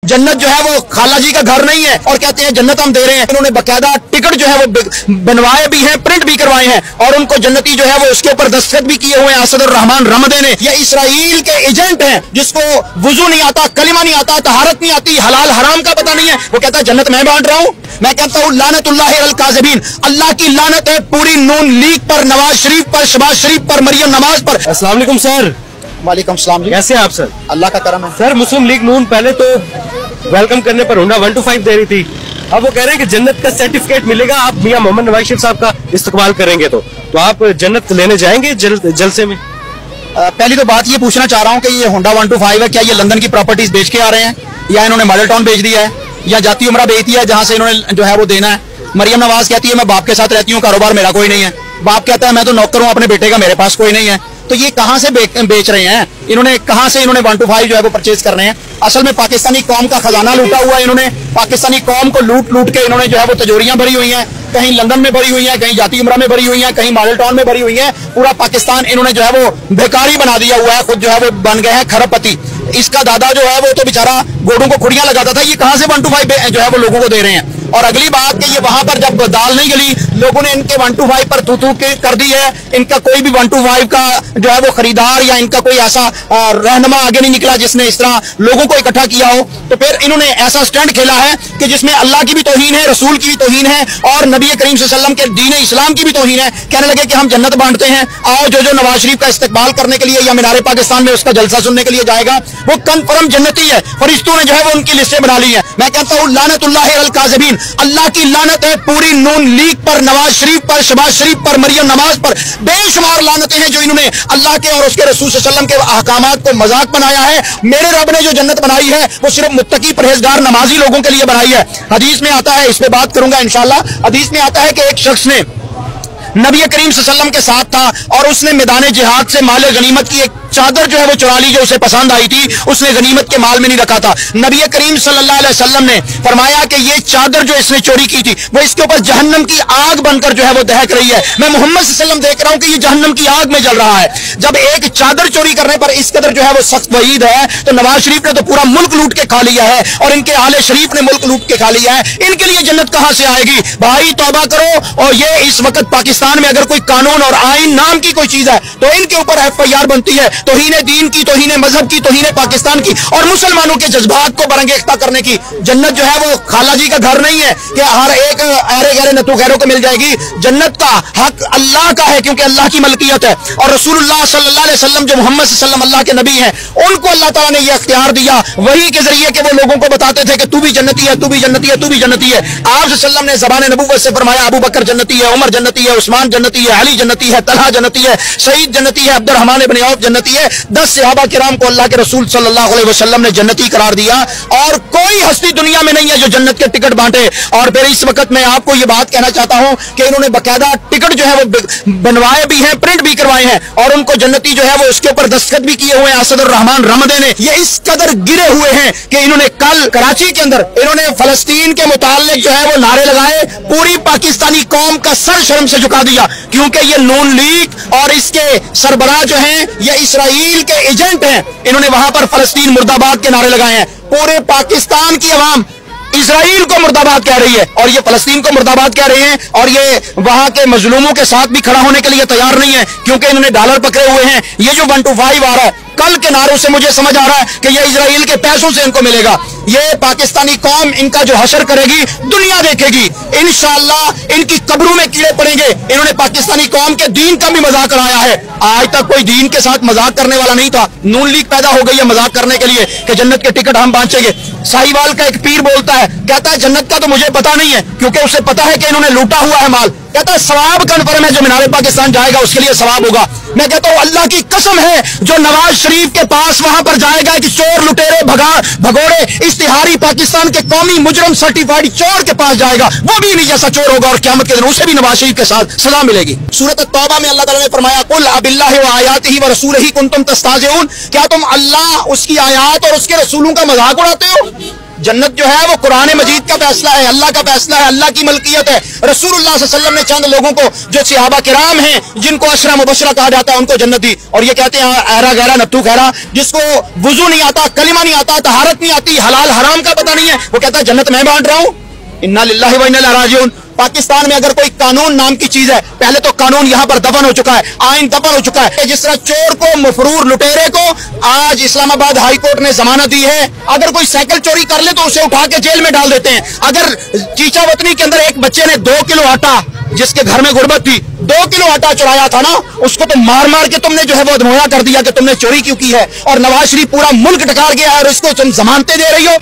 जन्नत जो है वो खाला जी का घर नहीं है और कहते हैं जन्नत हम दे रहे हैं। इन्होंने बकायदा टिकट जो है वो बनवाए भी हैं, प्रिंट भी करवाए हैं और उनको जन्नती जो है वो उसके ऊपर दस्तखत भी किए हुए हैं असद रहमान रमदे ने। ये इसराइल के एजेंट हैं जिसको वुजू नहीं आता, कलिमा नहीं आता, तहारत नहीं आती, हलाल हराम का पता नहीं है। वो कहता है जन्नत मैं बांट रहा हूँ। मैं कहता हूँ लानतुल्लाहि अलल काज़िबीन, अल्लाह की लानत है पूरी नून लीग पर, नवाज शरीफ पर, शहबाज शरीफ पर, मरियम नवाज पर। अस्सलाम वालेकुम सर। वालेकुम सलाम। कैसे हैं आप सर? अल्लाह का करम है सर। मुस्लिम लीग नून पहले तो वेलकम करने पर होंडा 125 दे रही थी, अब वो कह रहे हैं कि जन्नत का सर्टिफिकेट मिलेगा आप मियां मोहम्मद नवाज शरीफ साहब का इस्तकबाल करेंगे तो आप जन्नत लेने जाएंगे जलसे में? पहली तो बात ये पूछना चाह रहा हूँ कि ये होंडा 125 है, क्या ये लंदन की प्रॉपर्टीज बेच के आ रहे हैं या इन्होंने मॉडल टाउन बेच दिया है या जाती उमरा बेच दिया है जहाँ से इन्होंने जो है वो देना है? मरियम नवाज कहती है मैं बाप के साथ रहती हूँ, कारोबार मेरा कोई नहीं है। बाप कहता है मैं तो नौकर हूँ अपने बेटे का, मेरे पास कोई नहीं है। तो ये कहाँ से बेच रहे हैं? इन्होंने कहाँ से 125 जो है वो परचेज कर रहे हैं? असल में पाकिस्तानी कौम का खजाना लूटा हुआ है इन्होंने। पाकिस्तानी कौम को लूट के इन्होंने जो है वो तिजोरियां भरी हुई हैं, कहीं लंदन में भरी हुई हैं, कहीं जाती उमरा में भरी हुई हैं, कहीं मॉडल टाउन में भरी हुई हैं। पूरा पाकिस्तान इन्होंने जो है वो बेकारी बना दिया हुआ है, खुद जो है वो बन गए हैं खरबपति। इसका दादा जो है वो तो बेचारा घोड़ों को खुड़ियां लगाता था, ये कहाँ से 125 जो है वो लोगों को दे रहे हैं? और अगली बात कि ये वहां पर जब दाल नहीं गली, लोगों ने इनके 125 पर थू कर दी है। इनका कोई भी 125 का जो है वो खरीदार या इनका कोई ऐसा रहनुमा आगे नहीं निकला जिसने इस तरह लोगों को इकट्ठा किया हो। तो फिर इन्होंने ऐसा स्टैंड खेला है कि जिसमें अल्लाह की भी तौहीन है, रसूल की भी तौहीन है और नबी करीम सल्लल्लाहु अलैहि वसल्लम के दीन इस्लाम की भी तौहीन है। कहने लगे कि हम जन्नत बांटते हैं, आओ जो नवाज शरीफ का इस्तकबाल करने के लिए या मीनार पाकिस्तान में उसका जलसा सुनने के लिए जाएगा वो कन्फर्म जन्नती है। फरिश्तों ने जो है वो उनकी लिस्टें बना ली है। मैं कहता हूँ लानतुल्लाहि अलल काज़िबीन, अल्लाह की लानत है पूरी नून लीग पर, नवाज शरीफ पर, शहबाज शरीफ पर, मरियम नवाज पर। बेशुमार लानतें हैं जो इन्होंने अल्लाह के और उसके रसूल सल्लल्लाहु अलैहि वसल्लम के अहकामात को मजाक बनाया है। मेरे रब ने जो जन्नत बनाई है वो सिर्फ मुत्तकी परहेजगार नमाजी लोगों के लिए बनाई है। हदीस में आता है, इस पे बात करूंगा इंशाल्लाह। हदीस में आता है कि एक शख्स ने नबी करीम सल्लल्लाहु अलैहि वसल्लम के साथ था और उसने मैदान जिहाद से माल गनीमत की एक चादर जो है वो चुरा ली जो उसे पसंद आई थी। उसने गनीमत के माल में नहीं रखा था। नबी करीम सल्लल्लाहु अलैहि वसल्लम ने फरमाया कि ये चादर जो इसने चोरी की थी वो इसके ऊपर जहन्नम की आग बनकर जो है वो दहक रही है। मैं मोहम्मद सल्लल्लाहु अलैहि वसल्लम देख रहा हूं कि ये जहन्नम की आग में जल रहा है। जब एक चादर चोरी करने पर इस कदर जो है वो सख्त वईद है तो नवाज शरीफ ने तो पूरा मुल्क लूट के खा लिया है और इनके आले शरीफ ने मुल्क लूट के खा लिया है। इनके लिए जन्नत कहां से आएगी? भाई तौबा करो। और ये इस वक्त पाकिस्तान में अगर कोई कानून और आइन नाम की कोई चीज है तो इनके ऊपर FIR बनती है, तौहीन दीन की, तौहीन मजहब की, तौहीन पाकिस्तान की और मुसलमानों के जज्बात को बरंगेख्ता करने की। जन्नत जो है वो खाला जी का घर नहीं है कि हर एक अरे गहरे नतू गैरों को मिल जाएगी। जन्नत का हक अल्लाह का है क्योंकि अल्लाह की मलकियत है और रसूलुल्लाह सल्लल्लाहु अलैहि वसल्लम जो मोहम्मद सल्लल्लाहु अलैहि वसल्लम अल्लाह के नबी हैं उनको अल्लाह ताला ने यह इख्तियार दिया वही के जरिए कि वो लोगों को बताते थे कि तू भी जन्नती है, तू भी जन्नती है, तू भी जन्नती है। आप सल्लल्लाहु अलैहि वसल्लम ने ज़बान नबुव्वत से फरमाया अबू बकर जन्नती है, उमर जन्नती है, उस्मान जन्नती है, अली जन्नती है, तलहा जन्नती है, सईद जन्नती है, अब्दुर्रहमान इब्न औफ जन्नती है। 10 सहाबा किराम को अल्लाह के रसूल सल्लल्लाहु अलैहि वसल्लम ने जन्नती करार दिया और कोई हस्ती दुनिया में नहीं है जो जन्नत के टिकट बांटे। और फिर इस वक्त मैं आपको ये बात कहना चाहता हूं कि इन्होंने बकायदा टिकट जो है वो बनवाए भी हैं, प्रिंट भी करवाए हैं और उनको जन्नती जो है वो उसके ऊपर दस्तखत भी किए हुए हैं असद रहमान रमदे ने। ये इस कदर गिरे हुए हैं कि इन्होंने कल कराची के अंदर इन्होंने फलस्तीन के मुताल्लिक जो है वो नारे लगाए, पूरी पाकिस्तानी कौम का सर शर्म से झुका दिया क्योंकि ये नून लीग और इसके सरबराह जो हैं ये इसराइल के एजेंट हैं। इन्होंने वहां पर फलस्तीन मुर्दाबाद के नारे लगाए हैं। पूरे पाकिस्तान की अवाम इसराइल को मुर्दाबाद कह रही है और ये फलस्तीन को मुर्दाबाद कह रहे हैं और ये वहां के मजलूमों के साथ भी खड़ा होने के लिए तैयार नहीं है क्योंकि इन्होंने डॉलर पकड़े हुए हैं। ये जो 125 आ रहा है कल के नारों से मुझे समझ आ रहा है कि ये इजराइल के पैसों से इनको मिलेगा। ये पाकिस्तानी कौम इनका जो हशर करेगी दुनिया देखेगी इंशाअल्लाह। इनकी कब्रों में कीड़े पड़ेंगे। इन्होंने पाकिस्तानी कौम के दीन का भी मजाक उड़ाया है। आज तक कोई दीन के साथ मजाक करने वाला नहीं था। नून लीग पैदा हो गई है मजाक करने के लिए कि जन्नत के टिकट हम बांटेंगे। साहिवाल का एक पीर बोलता है, कहता है जन्नत का तो मुझे पता नहीं है क्योंकि उसे पता है कि इन्होंने लूटा हुआ है माल। कहता है सवाब कन्फर्म है, जो मीनार पाकिस्तान जाएगा उसके लिए सवाब होगा। मैं कहता हूं अल्लाह की कसम है जो नवाज शरीफ के पास वहां पर जाएगा कि चोर लुटेरे भगोड़े इश्तिहारी पाकिस्तान के कौमी मुजरम सर्टिफाइड चोर के पास जाएगा वो भी नहीं जैसा चोर होगा और क़यामत के दिन उसे भी नवाज शरीफ के साथ सजा मिलेगी। सूरत तौबा में अल्लाह ताला ने फरमाया कुल अबिल्लाहि व आयातिही व रसूलिही कुंतुम तस्ताज़िऊन, क्या तुम अल्लाह उसकी आयात और उसके रसूलों का मजाक उड़ाते हो? जन्नत जो है वो कुरान मजीद का फैसला है, अल्लाह का फैसला है, अल्लाह की मलकियत है। रसूलुल्लाह सल्लल्लाहु अलैहि वसल्लम ने चंद लोगों को जो सहाबा किराम हैं, जिनको अशरा मुबशरा कहा जाता है, उनको जन्नत दी। और ये कहते हैं ऐरा गहरा नत्थू खैरा, जिसको वुजू नहीं आता, कलिमा नहीं आता, तहारत नहीं आती, हलाल हराम का पता नहीं है, वो कहता है जन्नत मैं बांट रहा हूँ। इन्ना लिल्लाहि व इन्ना इलैहि राजिऊन। पाकिस्तान में अगर कोई कानून नाम की चीज है, पहले तो कानून यहाँ पर दफन हो चुका है, आइन दफन हो चुका है। जिस तरह चोर को, मफरूर लुटेरे को आज इस्लामाबाद हाई कोर्ट ने जमानत दी है, अगर कोई साइकिल चोरी कर ले तो उसे उठा के जेल में डाल देते हैं। अगर चीचा वतनी के अंदर एक बच्चे ने 2 किलो आटा, जिसके घर में गुर्बत थी, 2 किलो आटा चुराया था ना, उसको तो मार मार के तुमने जो है वो अधमोया कर दिया कि तुमने चोरी क्यों की है। और नवाज शरीफ पूरा मुल्क डकार गया है और इसको तुम जमानतें दे रही हो।